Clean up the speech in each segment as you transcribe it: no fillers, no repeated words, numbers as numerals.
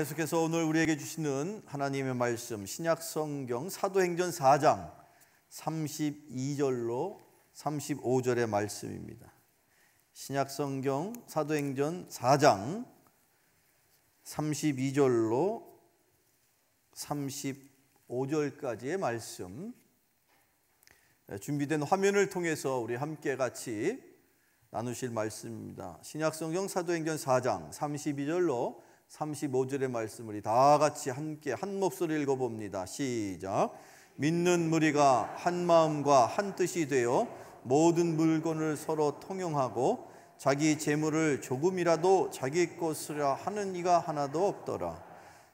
계속해서 오늘 우리에게 주시는 하나님의 말씀, 신약성경 사도행전 4장 32절로 35절의 말씀입니다. 신약성경 사도행전 4장 32절로 35절까지의 말씀, 준비된 화면을 통해서 우리 함께 같이 나누실 말씀입니다. 신약성경 사도행전 4장 32절로 35절의 말씀을 다 같이 함께 한 목소리 읽어봅니다. 시작. 믿는 무리가 한 마음과 한 뜻이 되어 모든 물건을 서로 통용하고 자기 재물을 조금이라도 자기 것이라 하는 이가 하나도 없더라.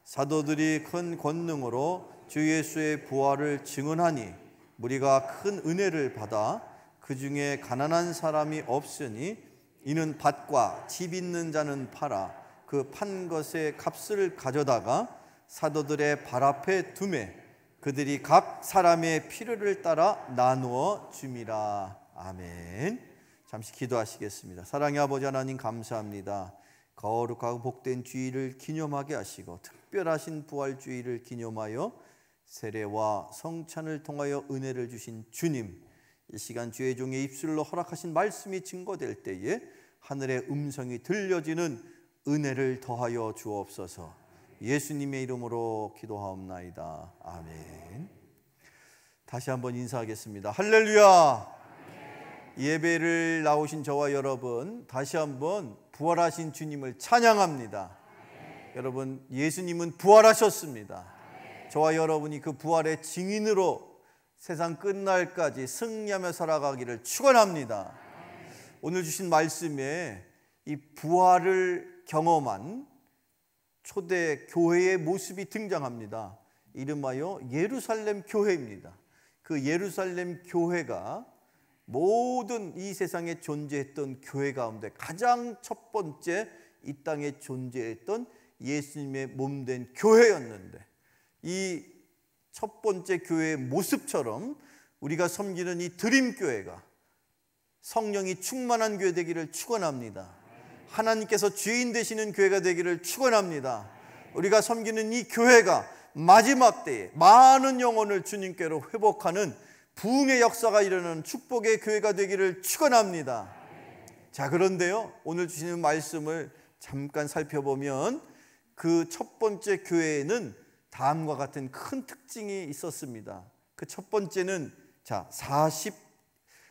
사도들이 큰 권능으로 주 예수의 부활을 증언하니 무리가 큰 은혜를 받아 그 중에 가난한 사람이 없으니 이는 밭과 집 있는 자는 팔아 그 판 것의 값을 가져다가 사도들의 발 앞에 두매 그들이 각 사람의 필요를 따라 나누어 줌이라. 아멘. 잠시 기도하시겠습니다. 사랑의 아버지 하나님, 감사합니다. 거룩하고 복된 주일을 기념하게 하시고 특별하신 부활주의를 기념하여 세례와 성찬을 통하여 은혜를 주신 주님, 이 시간 주의 종의 입술로 허락하신 말씀이 증거될 때에 하늘의 음성이 들려지는 은혜를 더하여 주옵소서. 예수님의 이름으로 기도하옵나이다. 아멘. 다시 한번 인사하겠습니다. 할렐루야. 예배를 나오신 저와 여러분, 다시 한번 부활하신 주님을 찬양합니다. 여러분, 예수님은 부활하셨습니다. 저와 여러분이 그 부활의 증인으로 세상 끝날까지 승리하며 살아가기를 축원합니다. 오늘 주신 말씀에 이 부활을 경험한 초대 교회의 모습이 등장합니다. 이름하여 예루살렘 교회입니다. 그 예루살렘 교회가 모든 이 세상에 존재했던 교회 가운데 가장 첫 번째 이 땅에 존재했던 예수님의 몸된 교회였는데, 이 첫 번째 교회의 모습처럼 우리가 섬기는 이 드림교회가 성령이 충만한 교회 되기를 축원합니다. 하나님께서 주인 되시는 교회가 되기를 축원합니다. 우리가 섬기는 이 교회가 마지막 때에 많은 영혼을 주님께로 회복하는 부흥의 역사가 일어나는 축복의 교회가 되기를 축원합니다. 자, 그런데요, 오늘 주시는 말씀을 잠깐 살펴보면 그 첫 번째 교회에는 다음과 같은 큰 특징이 있었습니다. 그 첫 번째는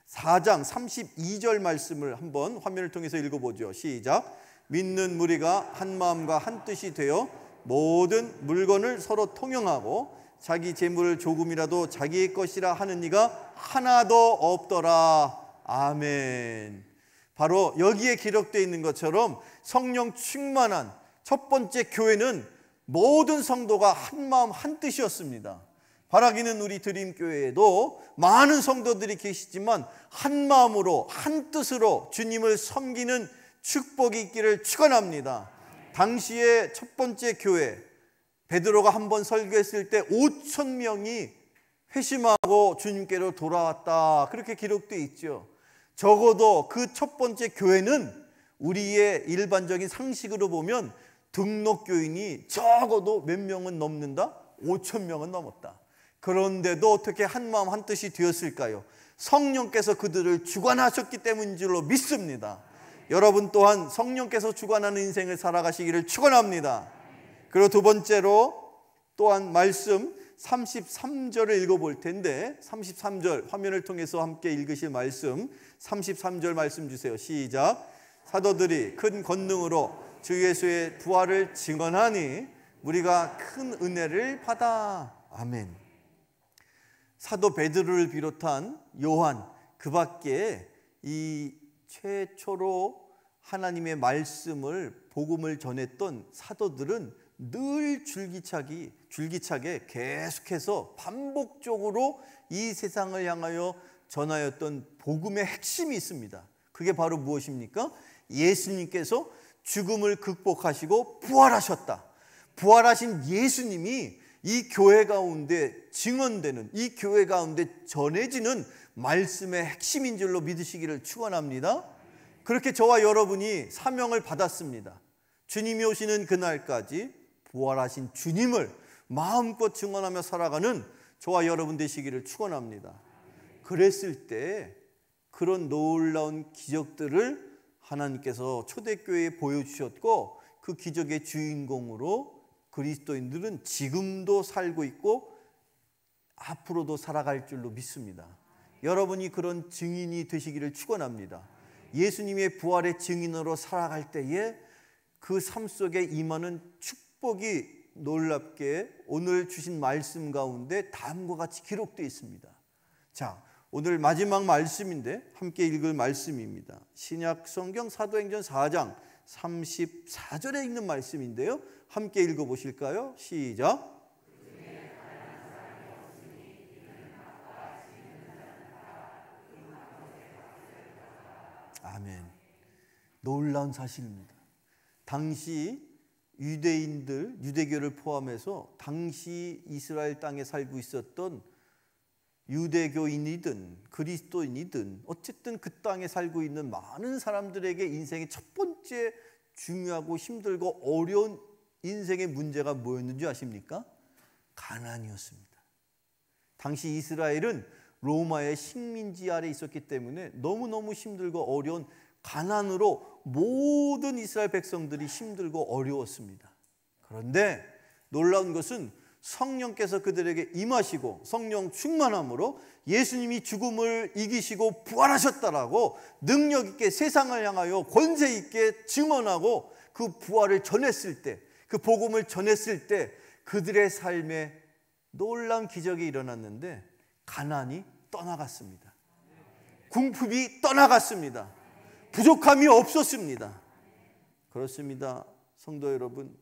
4장 32절 말씀을 한번 화면을 통해서 읽어보죠. 시작. 믿는 무리가 한 마음과 한 뜻이 되어 모든 물건을 서로 통용하고 자기 재물을 조금이라도 자기의 것이라 하는 이가 하나도 없더라. 아멘. 바로 여기에 기록되어 있는 것처럼 성령 충만한 첫 번째 교회는 모든 성도가 한 마음 한 뜻이었습니다. 바라기는 우리 드림교회에도 많은 성도들이 계시지만 한 마음으로 한 뜻으로 주님을 섬기는 축복이 있기를 축원합니다. 당시에 첫 번째 교회, 베드로가 한번 설교했을 때 5천 명이 회심하고 주님께로 돌아왔다, 그렇게 기록되어 있죠. 적어도 그 첫 번째 교회는 우리의 일반적인 상식으로 보면 등록교인이 적어도 몇 명은 넘는다? 5천 명은 넘었다. 그런데도 어떻게 한 마음 한 뜻이 되었을까요? 성령께서 그들을 주관하셨기 때문인 줄로 믿습니다. 여러분 또한 성령께서 주관하는 인생을 살아가시기를 축원합니다. 그리고 두 번째로 또한 말씀 33절을 읽어볼 텐데, 33절 화면을 통해서 함께 읽으실 말씀 33절 말씀 주세요. 시작. 사도들이 큰 권능으로 주 예수의 부활을 증언하니 우리가 큰 은혜를 받아. 아멘. 사도 베드로를 비롯한 요한, 그 밖에 이 최초로 하나님의 말씀을 복음을 전했던 사도들은 늘 줄기차게 계속해서 반복적으로 이 세상을 향하여 전하였던 복음의 핵심이 있습니다. 그게 바로 무엇입니까? 예수님께서 죽음을 극복하시고 부활하셨다. 부활하신 예수님이 이 교회 가운데 증언되는, 이 교회 가운데 전해지는 말씀의 핵심인 줄로 믿으시기를 축원합니다. 그렇게 저와 여러분이 사명을 받았습니다. 주님이 오시는 그날까지 부활하신 주님을 마음껏 증언하며 살아가는 저와 여러분 되시기를 축원합니다. 그랬을 때 그런 놀라운 기적들을 하나님께서 초대교회에 보여주셨고, 그 기적의 주인공으로 그리스도인들은 지금도 살고 있고 앞으로도 살아갈 줄로 믿습니다. 여러분이 그런 증인이 되시기를 축원합니다. 예수님의 부활의 증인으로 살아갈 때에 그 삶 속에 임하는 축복이 놀랍게 오늘 주신 말씀 가운데 다음과 같이 기록되어 있습니다. 자, 오늘 마지막 말씀인데 함께 읽을 말씀입니다. 신약 성경 사도행전 4장 34절에 있는 말씀인데요, 함께 읽어보실까요? 시작. 아멘. 놀라운 사실입니다. 당시 유대인들, 유대교를 포함해서 당시 이스라엘 땅에 살고 있었던 유대교인이든 그리스도인이든 어쨌든 그 땅에 살고 있는 많은 사람들에게 인생의 첫 번째 중요하고 힘들고 어려운 인생의 문제가 뭐였는지 아십니까? 가난이었습니다. 당시 이스라엘은 로마의 식민지 아래 있었기 때문에 너무너무 힘들고 어려운 가난으로 모든 이스라엘 백성들이 힘들고 어려웠습니다. 그런데 놀라운 것은 성령께서 그들에게 임하시고 성령 충만함으로 예수님이 죽음을 이기시고 부활하셨다라고 능력 있게 세상을 향하여 권세 있게 증언하고 그 부활을 전했을 때, 그 복음을 전했을 때 그들의 삶에 놀라운 기적이 일어났는데 가난이 떠나갔습니다. 궁핍이 떠나갔습니다. 부족함이 없었습니다. 그렇습니다. 성도 여러분,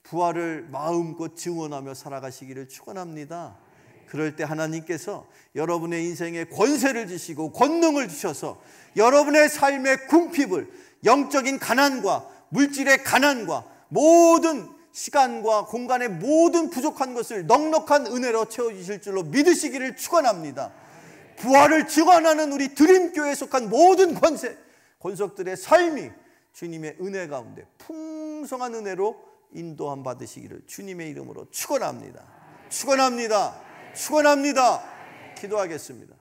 부활을 마음껏 증언하며 살아가시기를 축원합니다. 그럴 때 하나님께서 여러분의 인생에 권세를 주시고 권능을 주셔서 여러분의 삶의 궁핍을, 영적인 가난과 물질의 가난과 모든 시간과 공간의 모든 부족한 것을 넉넉한 은혜로 채워주실 줄로 믿으시기를 축원합니다. 부활을 증언하는 우리 드림교회에 속한 모든 권속들의 삶이 주님의 은혜 가운데 풍성한 은혜로 인도함 받으시기를 주님의 이름으로 축원합니다. 축원합니다. 축원합니다. 기도하겠습니다.